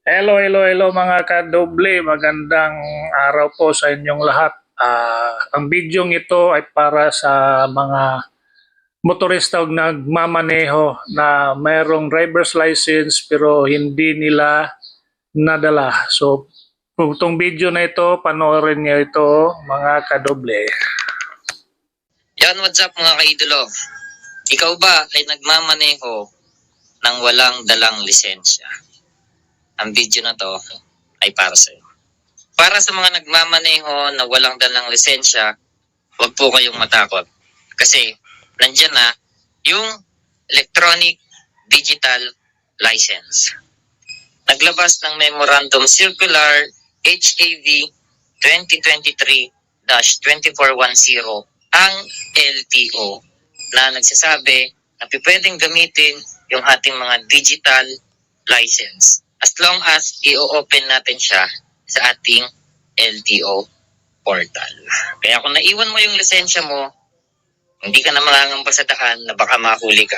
Hello, hello, hello mga kadoble. Magandang araw po sa inyong lahat. Ang bidyong ito ay para sa mga motorista o nagmamaneho na mayroong driver's license pero hindi nila nadala. So, itong video na ito, panoorin niyo ito mga kadoble. Yan, what's up mga kaidolo? Ikaw ba ay nagmamaneho ng walang dalang lisensya? Ang video na to ay para sa iyo. Para sa mga nagmamaneho na walang dalang lisensya, huwag po kayong matakot. Kasi nandyan na yung Electronic Digital License. Naglabas ng Memorandum Circular HAV 2023-2410 ang LTO na nagsasabi na pwedeng gamitin yung ating mga digital license as long as i-open natin siya sa ating LTO portal. Kaya kung naiwan mo yung lisensya mo, hindi ka na mangangamba sa daan na baka mahuli ka.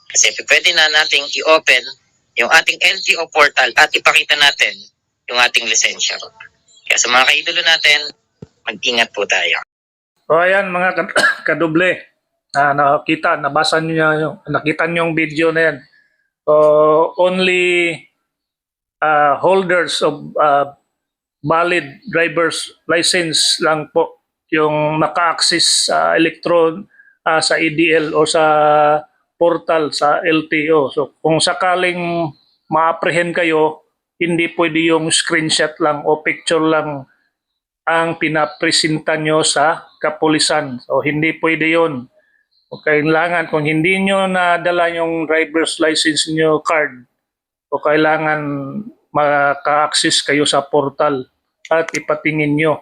Kasi pwede na nating i-open yung ating LTO portal at ipakita natin yung ating lisensya. Kaya sa mga kaidolo natin, mag-ingat po tayo. So ayan mga kadoble. Nabasa niyo nakita niyo yung video na yan. So only holders of valid driver's license lang po yung maka-access sa sa EDL o sa portal sa LTO. So kung sakaling ma-apprehend kayo, hindi pwede yung screenshot lang o picture lang ang pinapresenta nyo sa kapulisan. So hindi pwede yun. O kailangan, kung hindi nyo nadala yung driver's license nyo card, o kailangan maka-access kayo sa portal at ipatingin nyo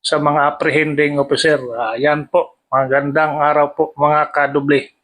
sa mga apprehending officer. Yan po. Magandang araw po mga kadoble.